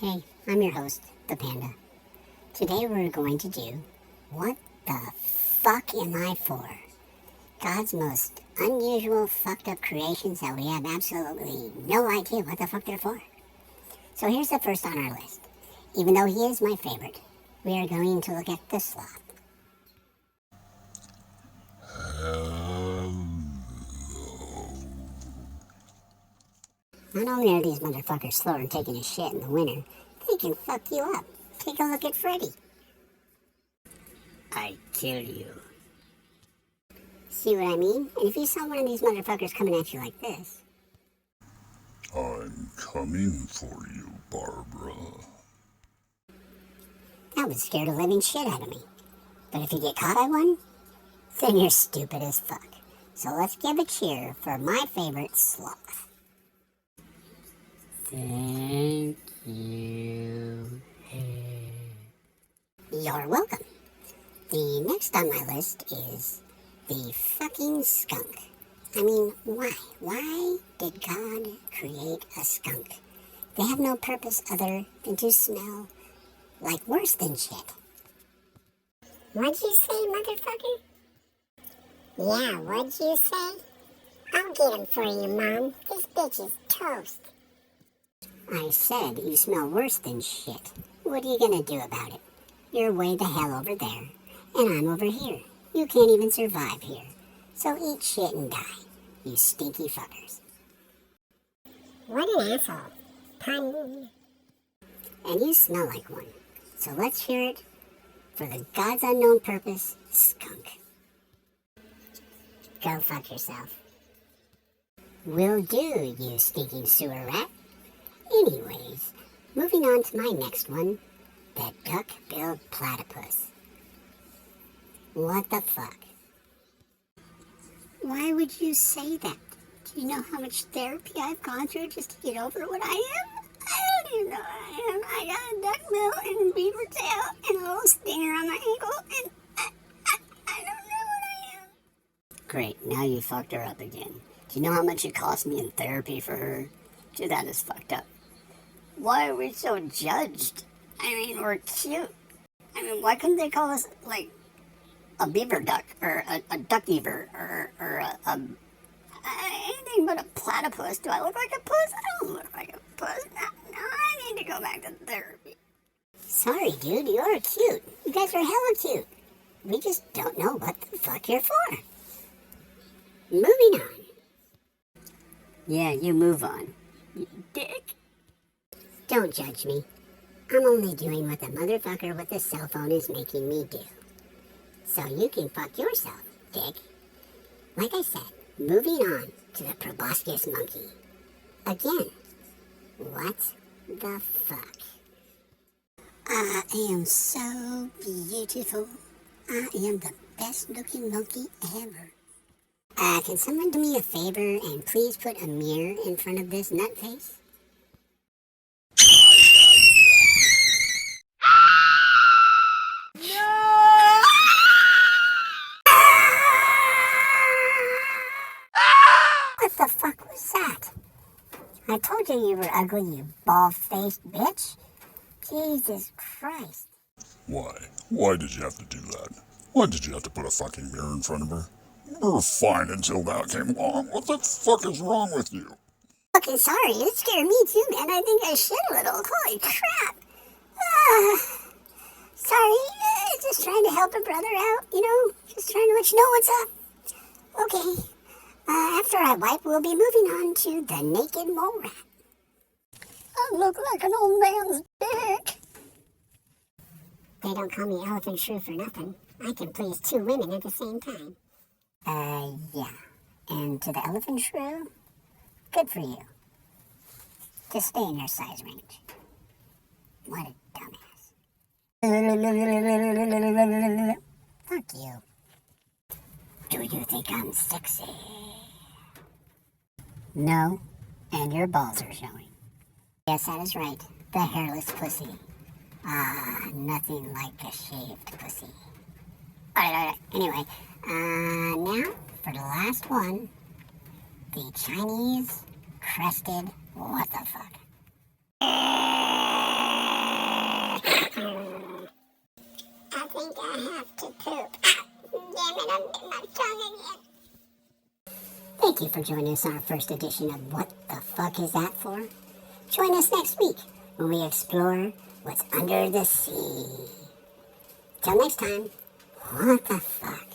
Hey, I'm your host, the Panda. Today we're going to do What the Fuck Am I For? God's most unusual fucked up creations that we have absolutely no idea what the fuck they're for. So here's the first on our list. Even though he is my favorite, we are going to look at the sloth. Not only are these motherfuckers slower than taking a shit in the winter, they can fuck you up. Take a look at Freddy. I kill you. See what I mean? And if you saw one of these motherfuckers coming at you like this... I'm coming for you, Barbara. That would scare the living shit out of me. But if you get caught by one, then you're stupid as fuck. So let's give a cheer for my favorite sloth. Thank you. You're welcome. The next on my list is the fucking skunk. I mean, why? Why did God create a skunk? They have no purpose other than to smell like worse than shit. What'd you say, motherfucker? Yeah, what'd you say? I'll get him for you, Mom. This bitch is toast. I said you smell worse than shit. What are you gonna do about it? You're way the hell over there, and I'm over here. You can't even survive here. So eat shit and die, you stinky fuckers. What an asshole. Pun. And you smell like one. So let's hear it for the God's unknown purpose, skunk. Go fuck yourself. Will do, you stinking sewer rat. Anyways, moving on to my next one, the duck-billed platypus. What the fuck? Why would you say that? Do you know how much therapy I've gone through just to get over what I am? I don't even know what I am. I got a duck bill and a beaver tail and a little stinger on my ankle, and I don't know what I am. Great, now you fucked her up again. Do you know how much it cost me in therapy for her? Dude, that is fucked up. Why are we so judged? I mean, we're cute. I mean, why couldn't they call us, like, a beaver duck, or a duck beaver, or anything but a platypus? Do I look like a puss? I don't look like a puss. No, I need to go back to therapy. Sorry, dude, you're cute. You guys are hella cute. We just don't know what the fuck you're for. Moving on. Yeah, you move on. You dick. Don't judge me. I'm only doing what the motherfucker with the cell phone is making me do. So you can fuck yourself, dick. Like I said, moving on to the proboscis monkey. Again, what the fuck? I am so beautiful. I am the best looking monkey ever. Can someone do me a favor and please put a mirror in front of this nutface? What the fuck was that? I told you were ugly, you bald-faced bitch. Jesus Christ. Why? Why did you have to do that? Why did you have to put a fucking mirror in front of her? You were fine until that came along. What the fuck is wrong with you? Fucking sorry, it scared me too, man. I think I shit a little. Holy crap. Sorry, just trying to help a brother out, you know? Just trying to let you know what's up. Okay. After I wipe, we'll be moving on to the naked mole rat. I look like an old man's dick. They don't call me Elephant Shrew for nothing. I can please two women at the same time. Yeah. And to the Elephant Shrew, good for you. Just stay in your size range. What a dumbass. Fuck you. Do you think I'm sexy? No, and your balls are showing. Yes, that is right. The hairless pussy. Nothing like a shaved pussy. Alright. Anyway, now for the last one. The Chinese crested what the fuck. have to poop. Ah, damn it, I'm getting my tongue again. Thank you for joining us on our first edition of What the Fuck Is That For? Join us next week when we explore what's under the sea. Till next time, what the fuck?